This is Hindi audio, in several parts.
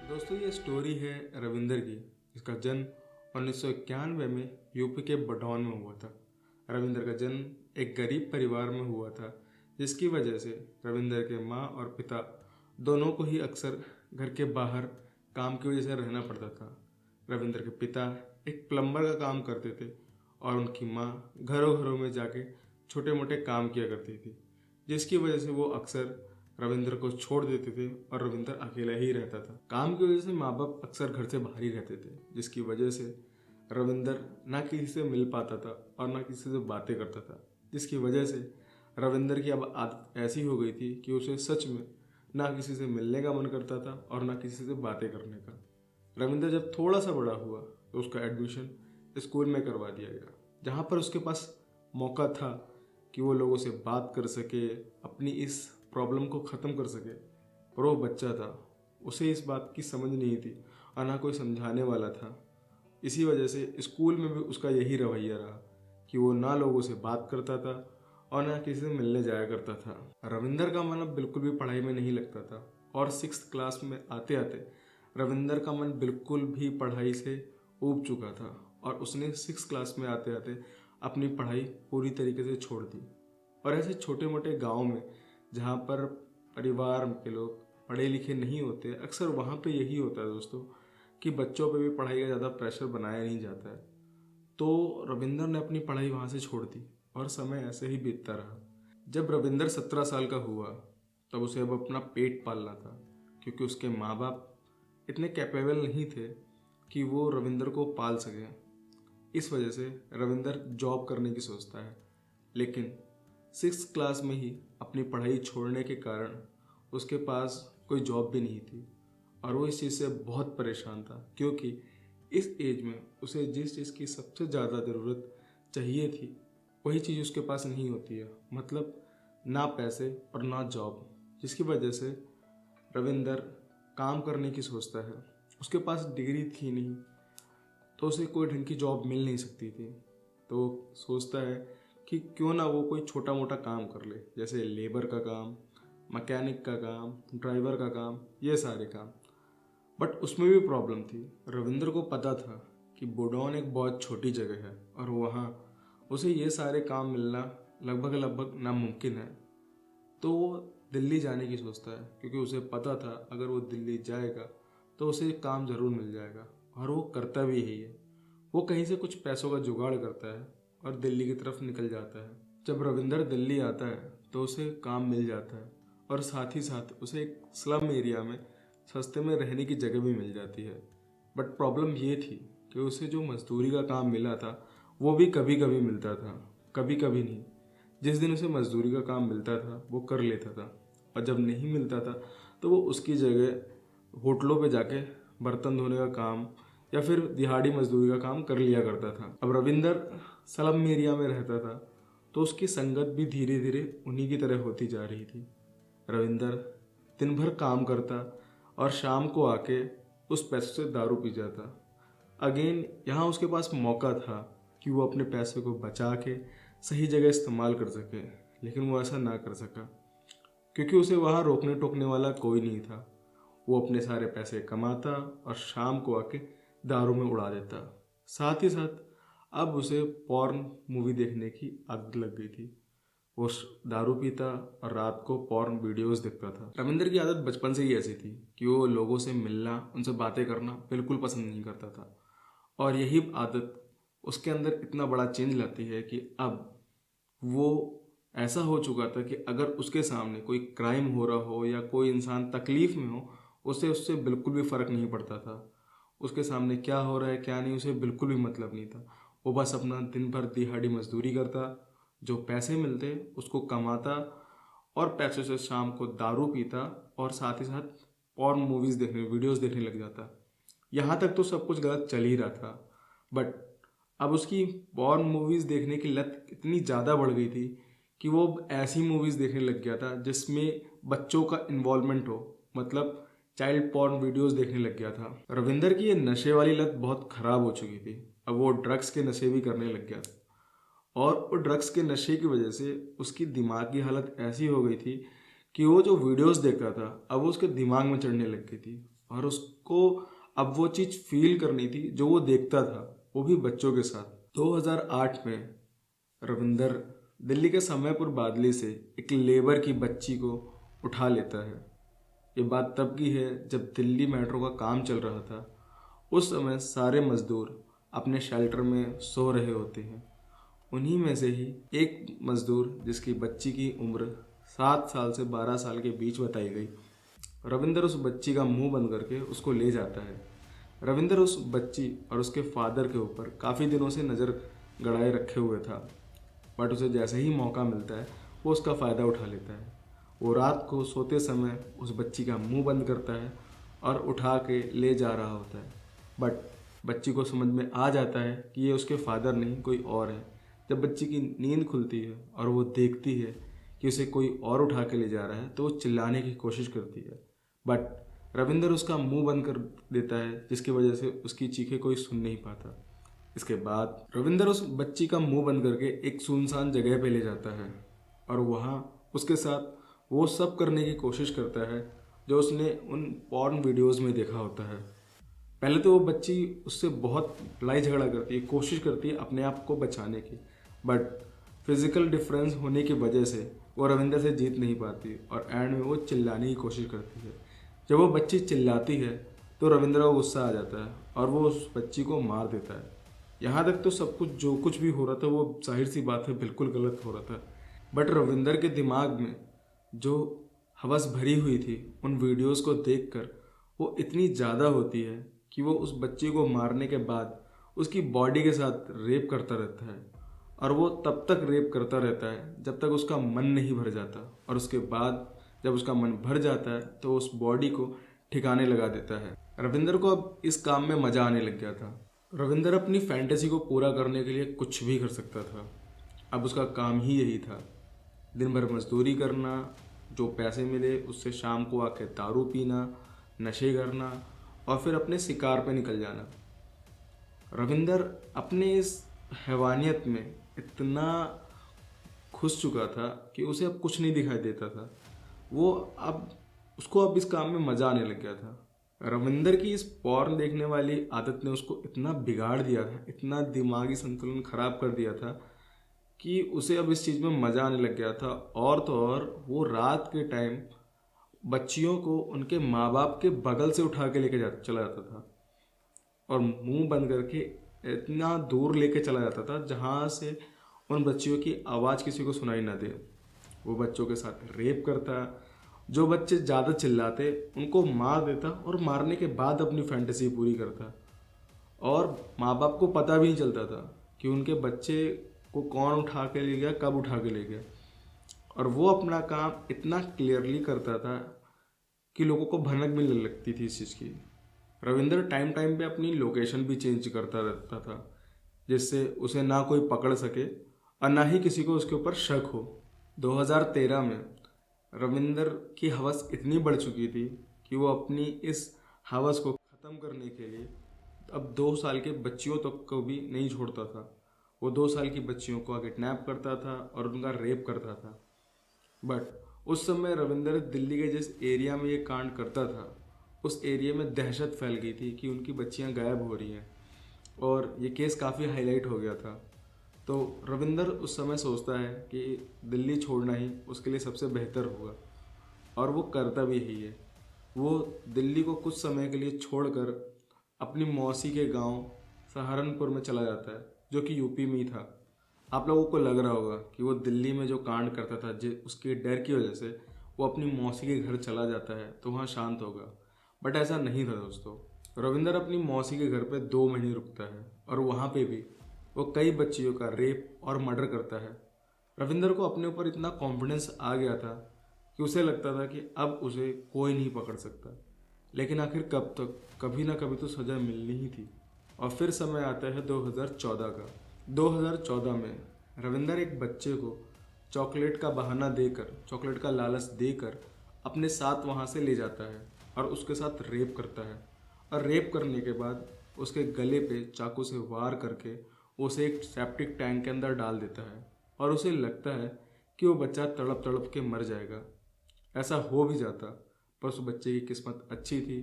दोस्तों ये स्टोरी है रविंदर की, जिसका जन्म 1991 में यूपी के बडौन में हुआ था। रविंदर का जन्म एक गरीब परिवार में हुआ था, जिसकी वजह से रविंदर के माँ और पिता दोनों को ही अक्सर घर के बाहर काम की वजह से रहना पड़ता था। रविंदर के पिता एक प्लम्बर का काम करते थे और उनकी माँ घरों घरों में जाके छोटे मोटे काम किया करती थी, जिसकी वजह से वो अक्सर रविंदर को छोड़ देते थे और रविंदर अकेला ही रहता था। काम की वजह से माँ बाप अक्सर घर से बाहर ही रहते थे, जिसकी वजह से रविंदर ना किसी से मिल पाता था और ना किसी से बातें करता था, जिसकी वजह से रविंदर की अब आदत ऐसी हो गई थी कि उसे सच में ना किसी से मिलने का मन करता था और ना किसी से बातें करने का। रविंदर जब थोड़ा सा बड़ा हुआ तो उसका एडमिशन स्कूल में करवा दिया गया, जहाँ पर उसके पास मौका था कि वो लोगों से बात कर सके, अपनी इस प्रॉब्लम को ख़त्म कर सके। पर वो बच्चा था, उसे इस बात की समझ नहीं थी और ना कोई समझाने वाला था। इसी वजह से स्कूल में भी उसका यही रवैया रहा कि वो ना लोगों से बात करता था और ना किसी से मिलने जाया करता था। रविंदर का मन अब बिल्कुल भी पढ़ाई में नहीं लगता था और 6th क्लास में आते आते रविंदर का मन बिल्कुल भी पढ़ाई से ऊब चुका था और उसने 6th क्लास में आते आते अपनी पढ़ाई पूरी तरीके से छोड़ दी। और ऐसे छोटे मोटे गाँव में जहाँ पर परिवार के लोग पढ़े लिखे नहीं होते, अक्सर वहाँ पे यही होता है दोस्तों कि बच्चों पे भी पढ़ाई का ज़्यादा प्रेशर बनाया नहीं जाता है। तो रविंदर ने अपनी पढ़ाई वहाँ से छोड़ दी और समय ऐसे ही बीतता रहा। जब रविंदर 17 साल का हुआ तब उसे अब अपना पेट पालना था, क्योंकि उसके माँ बाप इतने कैपेबल नहीं थे कि वो रविंदर को पाल सकें। इस वजह से रविंदर जॉब करने की सोचता है, लेकिन 6th क्लास में ही अपनी पढ़ाई छोड़ने के कारण उसके पास कोई जॉब भी नहीं थी और वो इस चीज़ से बहुत परेशान था, क्योंकि इस एज में उसे जिस चीज़ की सबसे ज़्यादा ज़रूरत चाहिए थी वही चीज़ उसके पास नहीं होती है, मतलब ना पैसे और ना जॉब। जिसकी वजह से रविंदर काम करने की सोचता है। उसके पास डिग्री थी नहीं तो उसे कोई ढंग की जॉब मिल नहीं सकती थी, तो सोचता है कि क्यों ना वो कोई छोटा मोटा काम कर ले, जैसे लेबर का काम, मैकेनिक का काम, ड्राइवर का काम, ये सारे काम। बट उसमें भी प्रॉब्लम थी। रविंद्र को पता था कि बुडौन एक बहुत छोटी जगह है और वहाँ उसे ये सारे काम मिलना लगभग लगभग नामुमकिन है। तो वो दिल्ली जाने की सोचता है, क्योंकि उसे पता था अगर वो दिल्ली जाएगा तो उसे काम ज़रूर मिल जाएगा, और वो करता भी यही है। वो कहीं से कुछ पैसों का जुगाड़ करता है और दिल्ली की तरफ निकल जाता है। जब रविंदर दिल्ली आता है तो उसे काम मिल जाता है और साथ ही साथ उसे एक स्लम एरिया में सस्ते में रहने की जगह भी मिल जाती है। बट प्रॉब्लम ये थी कि उसे जो मजदूरी का काम मिला था वो भी कभी कभी मिलता था, कभी कभी नहीं। जिस दिन उसे मजदूरी का काम मिलता था वो कर लेता था, और जब नहीं मिलता था तो वो उसकी जगह होटलों पे जाके बर्तन धोने का काम या फिर दिहाड़ी मजदूरी का काम कर लिया करता था। अब रविंदर स्लम एरिया में रहता था तो उसकी संगत भी धीरे धीरे उन्हीं की तरह होती जा रही थी। रविंदर दिन भर काम करता और शाम को आके उस पैसों से दारू पी जाता। अगेन यहाँ उसके पास मौका था कि वो अपने पैसे को बचा के सही जगह इस्तेमाल कर सके, लेकिन वो ऐसा ना कर सका क्योंकि उसे वहाँ रोकने टोकने वाला कोई नहीं था। वो अपने सारे पैसे कमाता और शाम को आके दारू में उड़ा देता। साथ ही साथ अब उसे पॉर्न मूवी देखने की आदत लग गई थी। वो दारू पीता और रात को पॉर्न वीडियोस देखता था। रविंदर की आदत बचपन से ही ऐसी थी कि वो लोगों से मिलना, उनसे बातें करना बिल्कुल पसंद नहीं करता था, और यही आदत उसके अंदर इतना बड़ा चेंज लाती है कि अब वो ऐसा हो चुका था कि अगर उसके सामने कोई क्राइम हो रहा हो या कोई इंसान तकलीफ में हो, उसे उससे बिल्कुल भी फ़र्क नहीं पड़ता था। उसके सामने क्या हो रहा है क्या नहीं उसे बिल्कुल भी मतलब नहीं था। वो बस अपना दिन भर दिहाड़ी मजदूरी करता, जो पैसे मिलते उसको कमाता और पैसों से शाम को दारू पीता और साथ ही साथ पॉर्न मूवीज़ देखने, वीडियोस देखने लग जाता। यहाँ तक तो सब कुछ गलत चल ही रहा था, बट अब उसकी पॉर्न मूवीज़ देखने की लत इतनी ज़्यादा बढ़ गई थी कि वो ऐसी मूवीज़ देखने लग गया था जिसमें बच्चों का इन्वॉल्वमेंट हो, मतलब चाइल्ड पॉर्न वीडियोस देखने लग गया था। रविंदर की ये नशे वाली लत बहुत ख़राब हो चुकी थी। अब वो ड्रग्स के नशे भी करने लग गया था, और वो ड्रग्स के नशे की वजह से उसकी दिमाग की हालत ऐसी हो गई थी कि वो जो वीडियोस देखता था अब वो उसके दिमाग में चढ़ने लग गई थी और उसको अब वो चीज़ फील करनी थी जो वो देखता था, वो भी बच्चों के साथ। 2008 में रविंदर दिल्ली के समयपुर बादली से एक लेबर की बच्ची को उठा लेता है। ये बात तब की है जब दिल्ली मेट्रो का काम चल रहा था। उस समय सारे मजदूर अपने शेल्टर में सो रहे होते हैं। उन्हीं में से ही एक मजदूर जिसकी बच्ची की उम्र 7 साल से 12 साल के बीच बताई गई, रविंदर उस बच्ची का मुंह बंद करके उसको ले जाता है। रविंदर उस बच्ची और उसके फादर के ऊपर काफ़ी दिनों से नज़र गड़ाए रखे हुए था, बट उसे जैसे ही मौका मिलता है वो उसका फ़ायदा उठा लेता है। वो रात को सोते समय उस बच्ची का मुंह बंद करता है और उठा के ले जा रहा होता है, बट बच्ची को समझ में आ जाता है कि ये उसके फादर नहीं कोई और है। जब बच्ची की नींद खुलती है और वो देखती है कि उसे कोई और उठा के ले जा रहा है तो वो चिल्लाने की कोशिश करती है, बट रविंदर उसका मुंह बंद कर देता है, जिसकी वजह से उसकी चीखें कोई सुन नहीं पाता। इसके बाद रविंदर उस बच्ची का मुंह बंद करके एक सुनसान जगह पे ले जाता है और वहाँ उसके साथ वो सब करने की कोशिश करता है जो उसने उन पॉर्न वीडियोस में देखा होता है। पहले तो वो बच्ची उससे बहुत लड़ाई झगड़ा करती है, कोशिश करती है अपने आप को बचाने की, बट फिजिकल डिफरेंस होने की वजह से वो रविंदर से जीत नहीं पाती और एंड में वो चिल्लाने की कोशिश करती है। जब वो बच्ची चिल्लाती है तो रविंद्र को गुस्सा आ जाता है और वो उस बच्ची को मार देता है। यहाँ तक तो सब कुछ जो कुछ भी हो रहा था वो जाहिर सी बात है बिल्कुल गलत हो रहा था, बट रविंदर के दिमाग में जो हवस भरी हुई थी उन वीडियोस को देखकर वो इतनी ज़्यादा होती है कि वो उस बच्ची को मारने के बाद उसकी बॉडी के साथ रेप करता रहता है और वो तब तक रेप करता रहता है जब तक उसका मन नहीं भर जाता, और उसके बाद जब उसका मन भर जाता है तो उस बॉडी को ठिकाने लगा देता है। रविंदर को अब इस काम में मजा आने लग गया था। रविंदर अपनी फैंटेसी को पूरा करने के लिए कुछ भी कर सकता था। अब उसका काम ही यही था, दिन भर मजदूरी करना, जो पैसे मिले उससे शाम को आके दारू पीना, नशे करना और फिर अपने शिकार पे निकल जाना। रविंदर अपने इस हैवानियत में इतना खुश चुका था कि उसे अब कुछ नहीं दिखाई देता था। वो अब उसको अब इस काम में मज़ा आने लग गया था। रविंदर की इस पॉर्न देखने वाली आदत ने उसको इतना बिगाड़ दिया था, इतना दिमागी संतुलन खराब कर दिया था कि उसे अब इस चीज़ में मज़ा आने लग गया था। और तो और वो रात के टाइम बच्चियों को उनके माँ बाप के बगल से उठा के लेके चला जाता था और मुंह बंद करके इतना दूर लेके चला जाता था जहाँ से उन बच्चियों की आवाज़ किसी को सुनाई ना दे। वो बच्चों के साथ रेप करता, जो बच्चे ज़्यादा चिल्लाते उनको मार देता और मारने के बाद अपनी फैंटेसी पूरी करता। और माँ बाप को पता भी नहीं चलता था कि उनके बच्चे को कौन उठा के ले गया, कब उठा के ले गया। और वो अपना काम इतना क्लियरली करता था कि लोगों को भनक भी नहीं लगती थी इस चीज़ की। रविंदर टाइम टाइम पे अपनी लोकेशन भी चेंज करता रहता था, जिससे उसे ना कोई पकड़ सके और ना ही किसी को उसके ऊपर शक हो। 2013 में रविंदर की हवस इतनी बढ़ चुकी थी कि वो अपनी इस हवस को ख़त्म करने के लिए अब 2 साल के बच्चियों तक को भी नहीं छोड़ता था। वो 2 साल की बच्चियों को किडनैप करता था और उनका रेप करता था। बट उस समय रविंदर दिल्ली के जिस एरिया में ये कांड करता था उस एरिया में दहशत फैल गई थी कि उनकी बच्चियां गायब हो रही हैं और ये केस काफ़ी हाईलाइट हो गया था। तो रविंदर उस समय सोचता है कि दिल्ली छोड़ना ही उसके लिए सबसे बेहतर होगा और वो करता भी यही है। वो दिल्ली को कुछ समय के लिए छोड़कर अपनी मौसी के गांव सहारनपुर में चला जाता है, जो कि यूपी में ही था। आप लोगों को लग रहा होगा कि वो दिल्ली में जो कांड करता था उसके डर की वजह से वो अपनी मौसी के घर चला जाता है तो वहाँ शांत होगा, बट ऐसा नहीं था दोस्तों। रविंदर अपनी मौसी के घर पे 2 महीने रुकता है और वहाँ पे भी वो कई बच्चियों का रेप और मर्डर करता है। रविंदर को अपने ऊपर इतना कॉन्फिडेंस आ गया था कि उसे लगता था कि अब उसे कोई नहीं पकड़ सकता, लेकिन आखिर कब तक, कभी ना कभी तो सज़ा मिलनी ही थी। और फिर समय आता है 2014 का। 2014 में रविंदर एक बच्चे को चॉकलेट का बहाना देकर, चॉकलेट का लालच देकर अपने साथ वहाँ से ले जाता है और उसके साथ रेप करता है। और रेप करने के बाद उसके गले पे चाकू से वार करके उसे एक सेप्टिक टैंक के अंदर डाल देता है और उसे लगता है कि वो बच्चा तड़प तड़प के मर जाएगा। ऐसा हो भी जाता, पर उस बच्चे की किस्मत अच्छी थी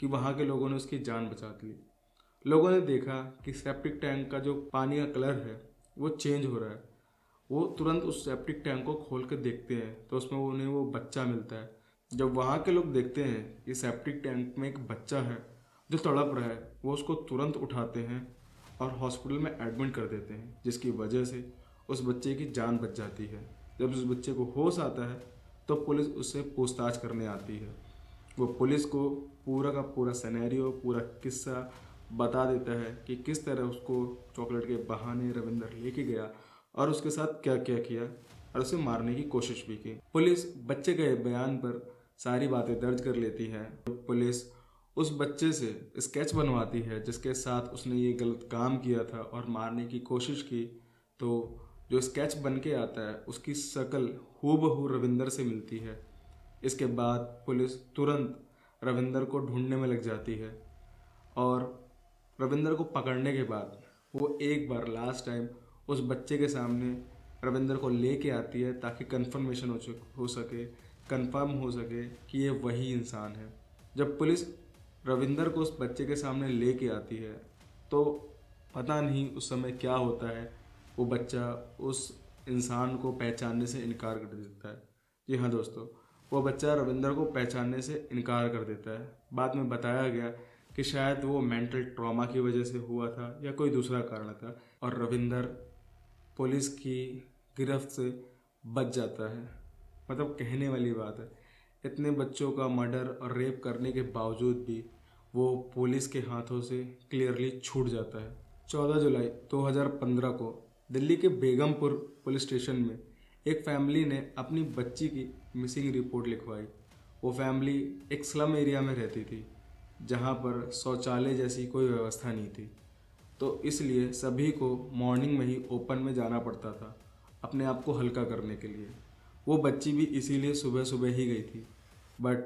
कि वहाँ के लोगों ने उसकी जान बचा ली। लोगों ने देखा कि सेप्टिक टैंक का जो पानी का कलर है वो चेंज हो रहा है। वो तुरंत उस सेप्टिक टैंक को खोल कर देखते हैं तो उसमें उन्हें वो बच्चा मिलता है। जब वहाँ के लोग देखते हैं कि सेप्टिक टैंक में एक बच्चा है जो तड़प रहा है, वो उसको तुरंत उठाते हैं और हॉस्पिटल में एडमिट कर देते हैं, जिसकी वजह से उस बच्चे की जान बच जाती है। जब उस बच्चे को होश आता है तो पुलिस उससे पूछताछ करने आती है। वो पुलिस को पूरा का पूरा सिनेरियो, पूरा किस्सा बता देता है कि किस तरह उसको चॉकलेट के बहाने रविंदर लेके गया और उसके साथ क्या क्या किया और उसे मारने की कोशिश भी की। पुलिस बच्चे के बयान पर सारी बातें दर्ज कर लेती है। पुलिस उस बच्चे से स्केच बनवाती है जिसके साथ उसने ये गलत काम किया था और मारने की कोशिश की। तो जो स्केच बन के आता है उसकी शक्ल हूबहू रविंदर से मिलती है। इसके बाद पुलिस तुरंत रविंदर को ढूंढने में लग जाती है और रविंदर को पकड़ने के बाद वो एक बार लास्ट टाइम उस बच्चे के सामने रविंदर को लेके आती है ताकि कंफर्मेशन हो सके, कंफर्म हो सके कि ये वही इंसान है। जब पुलिस रविंदर को उस बच्चे के सामने लेके आती है तो पता नहीं उस समय क्या होता है, वो बच्चा उस इंसान को पहचानने से इनकार कर देता है। जी हाँ दोस्तों, वो बच्चा रविंदर को पहचानने से इनकार कर देता है। बाद में बताया गया कि शायद वो मेंटल ट्रॉमा की वजह से हुआ था या कोई दूसरा कारण था और रविंदर पुलिस की गिरफ्त से बच जाता है। मतलब कहने वाली बात है, इतने बच्चों का मर्डर और रेप करने के बावजूद भी वो पुलिस के हाथों से क्लियरली छूट जाता है। 14 जुलाई 2015 को दिल्ली के बेगमपुर पुलिस स्टेशन में एक फैमिली ने अपनी बच्ची की मिसिंग रिपोर्ट लिखवाई। वो फैमिली एक स्लम एरिया में रहती थी जहाँ पर शौचालय जैसी कोई व्यवस्था नहीं थी, तो इसलिए सभी को मॉर्निंग में ही ओपन में जाना पड़ता था अपने आप को हल्का करने के लिए। वो बच्ची भी इसीलिए सुबह सुबह ही गई थी, बट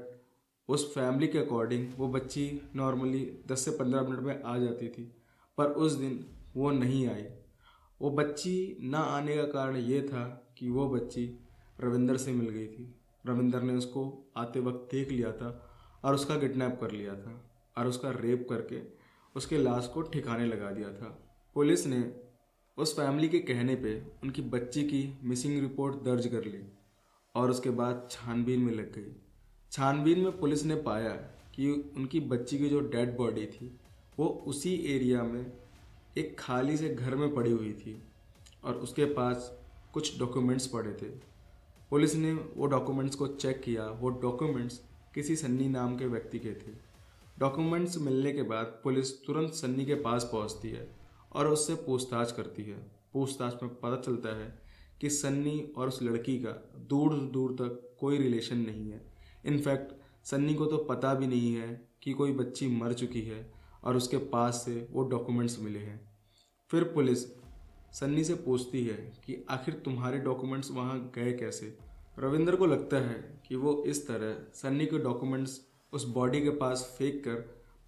उस फैमिली के अकॉर्डिंग वो बच्ची नॉर्मली 10 से 15 मिनट में आ जाती थी, पर उस दिन वो नहीं आई। वो बच्ची ना आने का कारण ये था कि वो बच्ची रविंदर से मिल गई थी। रविंदर ने उसको आते वक्त देख लिया था और उसका किडनैप कर लिया था और उसका रेप करके उसके लाश को ठिकाने लगा दिया था। पुलिस ने उस फैमिली के कहने पे उनकी बच्ची की मिसिंग रिपोर्ट दर्ज कर ली और उसके बाद छानबीन में लग गई। छानबीन में पुलिस ने पाया कि उनकी बच्ची की जो डेड बॉडी थी वो उसी एरिया में एक खाली से घर में पड़ी हुई थी और उसके पास कुछ डॉक्यूमेंट्स पड़े थे। पुलिस ने वो डॉक्यूमेंट्स को चेक किया। वो डॉक्यूमेंट्स किसी सन्नी नाम के व्यक्ति के थे। डॉक्यूमेंट्स मिलने के बाद पुलिस तुरंत सन्नी के पास पहुंचती है और उससे पूछताछ करती है। पूछताछ में पता चलता है कि सन्नी और उस लड़की का दूर दूर तक कोई रिलेशन नहीं है। इनफैक्ट सन्नी को तो पता भी नहीं है कि कोई बच्ची मर चुकी है और उसके पास से वो डॉक्यूमेंट्स मिले हैं। फिर पुलिस सन्नी से पूछती है कि आखिर तुम्हारे डॉक्यूमेंट्स वहाँ गए कैसे। रविंदर को लगता है कि वो इस तरह सन्नी के डॉक्यूमेंट्स उस बॉडी के पास फेंक कर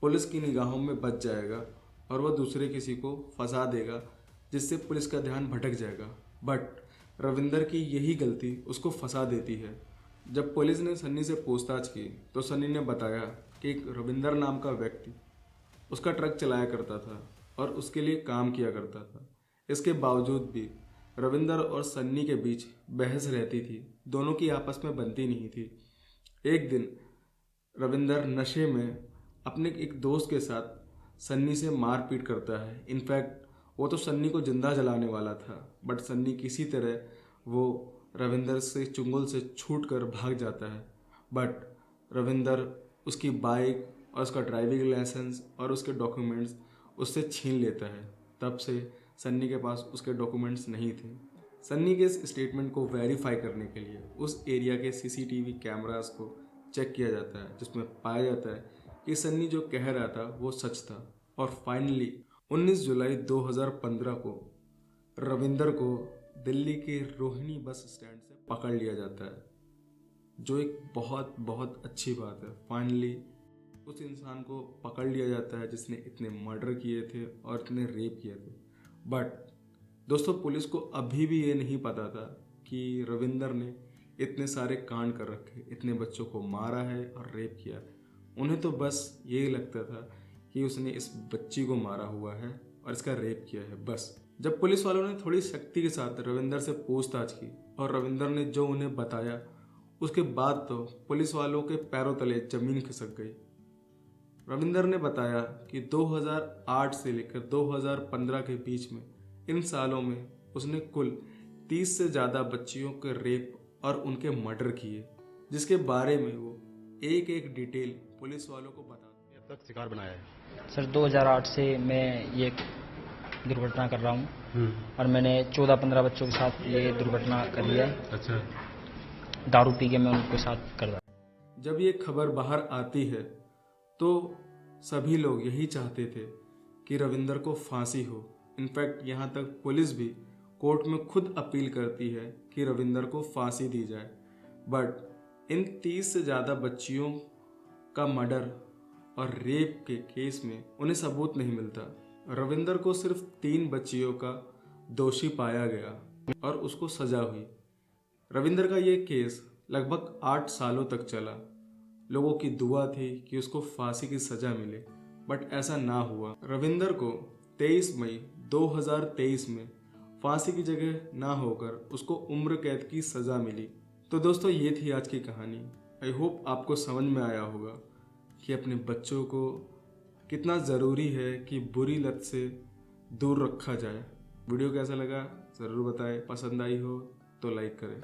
पुलिस की निगाहों में बच जाएगा और वह दूसरे किसी को फंसा देगा जिससे पुलिस का ध्यान भटक जाएगा। बट रविंदर की यही गलती उसको फंसा देती है। जब पुलिस ने सन्नी से पूछताछ की तो सन्नी ने बताया कि एक रविंदर नाम का व्यक्ति उसका ट्रक चलाया करता था और उसके लिए काम किया करता था। इसके बावजूद भी रविंदर और सन्नी के बीच बहस रहती थी, दोनों की आपस में बनती नहीं थी। एक दिन रविंदर नशे में अपने एक दोस्त के साथ सन्नी से मारपीट करता है। इनफैक्ट वो तो सन्नी को जिंदा जलाने वाला था, बट सन्नी किसी तरह वो रविंदर से चुंगल से छूट कर भाग जाता है। बट रविंदर उसकी बाइक और उसका ड्राइविंग लाइसेंस और उसके डॉक्यूमेंट्स उससे छीन लेता है। तब से सन्नी के पास उसके डॉक्यूमेंट्स नहीं थे। सन्नी के इस स्टेटमेंट को वेरीफाई करने के लिए उस एरिया के सीसीटीवी कैमरास को चेक किया जाता है, जिसमें पाया जाता है कि सन्नी जो कह रहा था वो सच था। और फाइनली 19 जुलाई 2015 को रविंदर को दिल्ली के रोहिणी बस स्टैंड से पकड़ लिया जाता है, जो एक बहुत बहुत अच्छी बात है। फाइनली उस इंसान को पकड़ लिया जाता है जिसने इतने मर्डर किए थे और इतने रेप किए थे। बट दोस्तों, पुलिस को अभी भी ये नहीं पता था कि रविंदर ने इतने सारे कांड कर रखे, इतने बच्चों को मारा है और रेप किया है। उन्हें तो बस यही लगता था कि उसने इस बच्ची को मारा हुआ है और इसका रेप किया है, बस। जब पुलिस वालों ने थोड़ी सख्ती के साथ रविंदर से पूछताछ की और रविंदर ने जो उन्हें बताया, उसके बाद तो पुलिस वालों के पैरों तले जमीन खिसक गई। रविंदर ने बताया कि 2008 से लेकर 2015 के बीच में इन सालों में उसने कुल 30 से ज़्यादा बच्चियों के रेप और उनके मर्डर किए, जिसके बारे में वो एक एक डिटेल पुलिस वालों को बता अब तक शिकार बनाया है। सर 2008 से मैं ये दुर्घटना कर रहा हूँ और मैंने 14-15 बच्चों के साथ ये दुर्घटना करी है। अच्छा। दारू पी के मैं उनके साथ कर रहा। जब ये खबर बाहर आती है तो सभी लोग यही चाहते थे कि रविंदर को फांसी हो। इनफैक्ट यहाँ तक पुलिस भी कोर्ट में खुद अपील करती है कि रविंदर को फांसी दी जाए, बट इन 30 से ज़्यादा बच्चियों का मर्डर और रेप के केस में उन्हें सबूत नहीं मिलता। रविंदर को सिर्फ 3 बच्चियों का दोषी पाया गया और उसको सजा हुई। रविंदर का ये केस लगभग 8 सालों तक चला। लोगों की दुआ थी कि उसको फांसी की सजा मिले, बट ऐसा ना हुआ। रविंदर को 23 मई 2023 में फांसी की जगह ना होकर उसको उम्र कैद की सजा मिली। तो दोस्तों, ये थी आज की कहानी। आई होप आपको समझ में आया होगा कि अपने बच्चों को कितना ज़रूरी है कि बुरी लत से दूर रखा जाए। वीडियो कैसा लगा ज़रूर बताएं। पसंद आई हो तो लाइक करें।